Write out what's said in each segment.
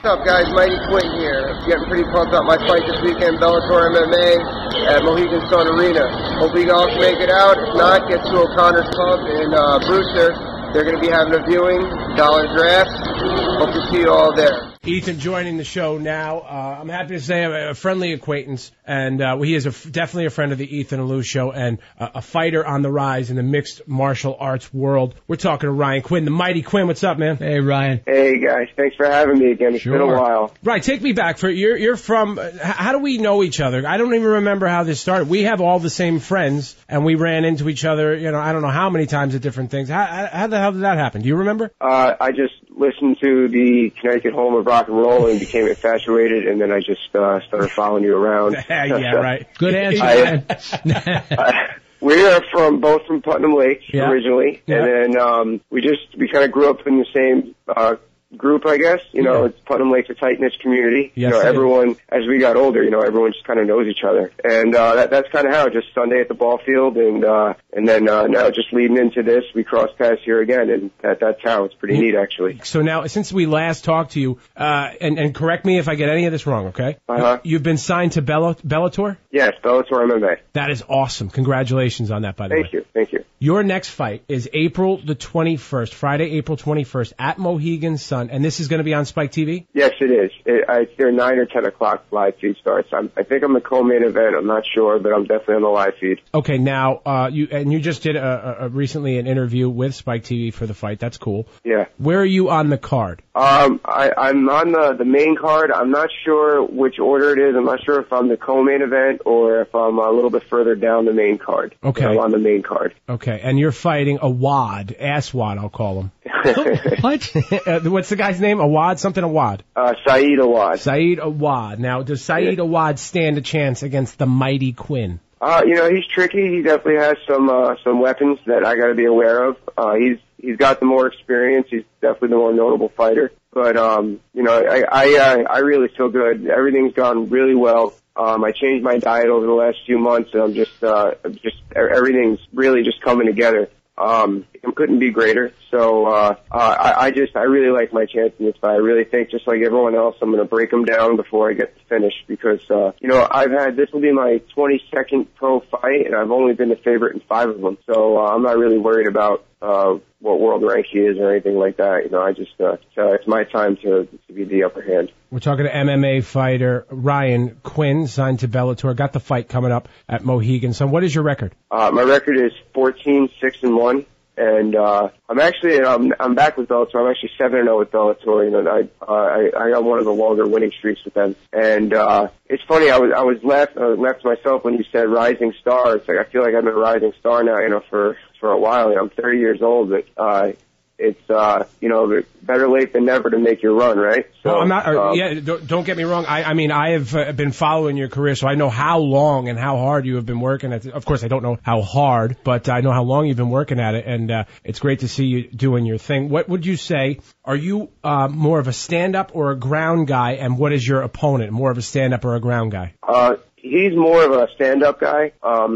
What's up, guys? Mighty Quinn here. Getting pretty pumped up my fight this weekend, Bellator MMA at Mohegan Sun Arena. Hope you all can make it out. If not, get to O'Connor's Pub in Brewster. They're going to be having a viewing, $1 draft. Hope to see you all there. Ethan joining the show now. I'm happy to say I'm a friendly acquaintance, and he is definitely a friend of the Ethan and Lou show, and a fighter on the rise in the mixed martial arts world. We're talking to Ryan Quinn, the Mighty Quinn. What's up, man? Hey, Ryan. Hey, guys. Thanks for having me again. It's been a while. Right, take me back. You're from, how do we know each other? I don't even remember how this started. We have all the same friends, and we ran into each other, I don't know how many times at different things. How the hell did that happen? Do you remember? I just listened to the Connecticut home of rock and roll and became infatuated, and then I just started following you around. Yeah, right. Good answer. We are both from Putnam Lake originally, and then we kind of grew up in the same group, I guess. It's Putnam Lake's a tight-knit community. Yes, everyone, as we got older, everyone just kind of knows each other. And that's kind of how, just Sunday at the ball field, and then now just leading into this, we cross paths here again, and that's how. It's pretty neat, actually. So now, since we last talked to you, and correct me if I get any of this wrong, okay? You've been signed to Bellator? Yes, Bellator MMA. That is awesome. Congratulations on that, by the way. Thank you. Your next fight is April the 21st, Friday, April 21st, at Mohegan Sun, and this is going to be on Spike TV? Yes, it is. They're 9 or 10 o'clock live feed starts. I think I'm the co-main event. I'm not sure, but I'm definitely on the live feed. Okay, now, you just did recently an interview with Spike TV for the fight. That's cool. Yeah. Where are you on the card? I'm on the main card. I'm not sure which order it is. I'm not sure if I'm the co-main event or if I'm a little bit further down the main card. Okay. I'm on the main card. Okay, and you're fighting Awad, Asswad, I'll call him. What? What's the guy's name? Awad? Something Awad. Saeed Awad. Saeed Awad. Now, does Saeed Awad stand a chance against the Mighty Quinn? He's tricky. He definitely has some weapons that I got to be aware of. He's got the more experience. He's definitely the more notable fighter. But I really feel good. Everything's gone really well. I changed my diet over the last few months, and I'm just everything's really just coming together. It couldn't be greater. So, I really like my chance in this fight. I really think, just like everyone else, I'm going to break them down before I get to finish because, this will be my 22nd pro fight, and I've only been the favorite in 5 of them. So, I'm not really worried about, what world rank he is or anything like that. It's my time to be the upper hand. We're talking to MMA fighter Ryan Quinn, signed to Bellator. Got the fight coming up at Mohegan. So what is your record? My record is 14-6-1. And I'm back with Bellator. I'm actually 7-0 with Bellator. I got one of the longer winning streaks with them. And it's funny. I was left myself when you said rising star. It's like I feel like I've been a rising star now. For a while. I'm 30 years old, but it's better late than never to make your run, right? So I'm not. Don't get me wrong. I mean, I have been following your career, so I know how long and how hard you have been working at it. Of course, I don't know how hard, but I know how long you've been working at it, and it's great to see you doing your thing. What would you say? Are you more of a stand-up or a ground guy? And what is your opponent? More of a stand-up or a ground guy? He's more of a stand-up guy.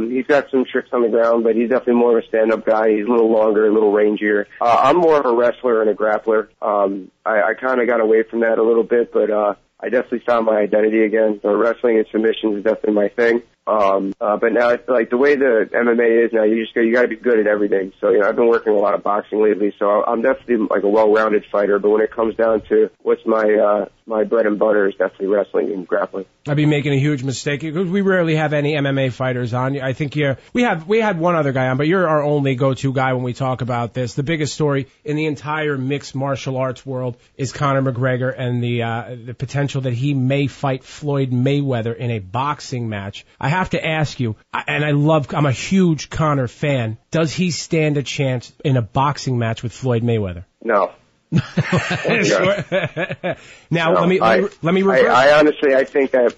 He's got some tricks on the ground, but he's definitely more of a stand-up guy. He's a little longer, a little rangier. I'm more of a wrestler and a grappler. I kind of got away from that a little bit, but I definitely found my identity again. So wrestling and submissions is definitely my thing. But now it's like the way the MMA is now, you got to be good at everything. So, I've been working a lot of boxing lately, so I'm definitely like a well-rounded fighter. But when it comes down to what's my bread and butter is definitely wrestling and grappling. I'd be making a huge mistake because we rarely have any MMA fighters on. I think we had one other guy on, but you're our only go-to guy when we talk about this. The biggest story in the entire mixed martial arts world is Conor McGregor and the potential that he may fight Floyd Mayweather in a boxing match. I have to ask you, and I'm a huge Conor fan, does he stand a chance in a boxing match with Floyd Mayweather? No. Now, let me reverse. I honestly think that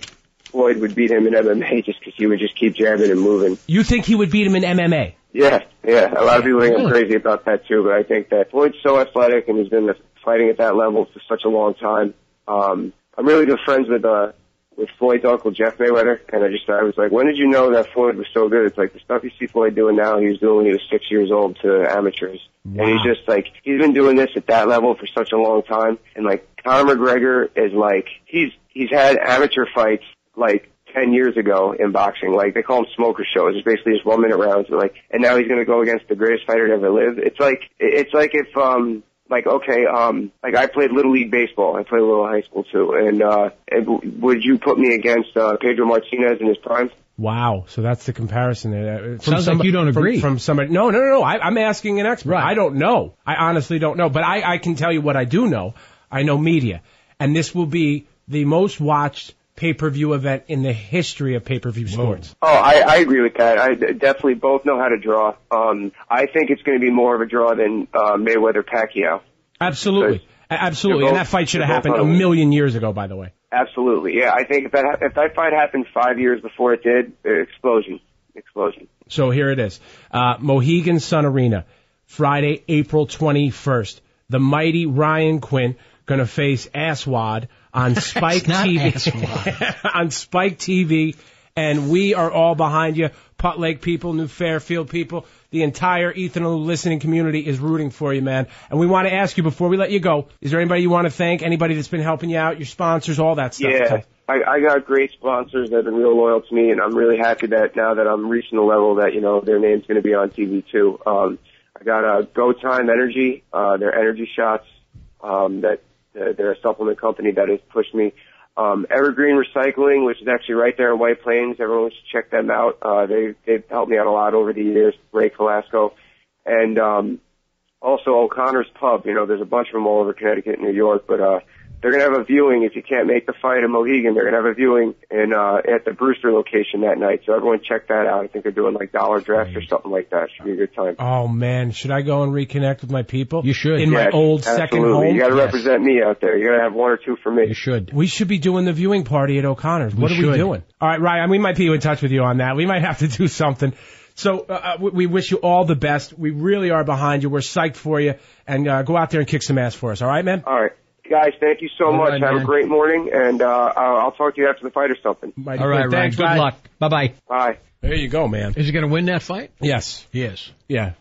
Floyd would beat him in MMA just because he would just keep jabbing and moving. You think he would beat him in MMA? Yeah. A lot of people think I'm crazy about that too, but I think that Floyd's so athletic and he's been fighting at that level for such a long time. I'm really good friends with with Floyd's uncle, Jeff Mayweather, and I was like, when did you know that Floyd was so good? It's like the stuff you see Floyd doing now, he was doing when he was 6 years old to amateurs. Wow. And he's just like, he's been doing this at that level for such a long time. And like, Conor McGregor is like, he's had amateur fights like 10 years ago in boxing. Like, they call them smoker shows. It's basically just 1 minute rounds. And now he's going to go against the greatest fighter to ever live. It's like if, I played Little League Baseball. I played a little high school too. And would you put me against Pedro Martinez in his prime? Wow. So that's the comparison there. Sounds like you don't agree. From somebody. No. I'm asking an expert. Right. I don't know. I honestly don't know. But I can tell you what I do know. I know media. And this will be the most watched pay-per-view event in the history of pay-per-view sports. Oh, I agree with that. I definitely both know how to draw. I think it's going to be more of a draw than Mayweather-Pacquiao. Absolutely. Absolutely. And that fight should have happened a million years ago, by the way. Absolutely. Yeah, I think if that fight happened 5 years before it did, explosion. So here it is. Mohegan Sun Arena, Friday, April 21st. The mighty Ryan Quinn going to face Aswad on Spike TV. On Spike TV, and we are all behind you. Putnam Lake people, New Fairfield people, the entire Ethan and Lou listening community is rooting for you, man. And we want to ask you before we let you go, is there anybody you want to thank? Anybody that's been helping you out, your sponsors, all that stuff? Yeah, I got great sponsors that have been real loyal to me, and I'm really happy that now that I'm reaching the level that, their name's going to be on TV too. I got Go Time Energy, their energy shots, they're a supplement company that has pushed me. Evergreen Recycling, which is actually right there in White Plains. Everyone should check them out. They've helped me out a lot over the years. Ray Colasco. And also O'Connor's Pub. There's a bunch of them all over Connecticut and New York, but they're going to have a viewing. If you can't make the fight in Mohegan, they're going to have a viewing at the Brewster location that night. So everyone check that out. I think they're doing like dollar draft or something like that. Should be a good time. Oh, man. Should I go and reconnect with my people? You should. In my old second home? You got to represent me out there. You got to have one or two for me. You should. We should be doing the viewing party at O'Connor's. What are we doing? All right, Ryan, we might be in touch with you on that. We might have to do something. So we wish you all the best. We really are behind you. We're psyched for you. And go out there and kick some ass for us. All right, man? All right. Guys, thank you so much. Have a great morning, and I'll talk to you after the fight or something. All right, Ryan. Good luck. Bye-bye. Bye. There you go, man. Is he going to win that fight? Yes. Yes. Yeah.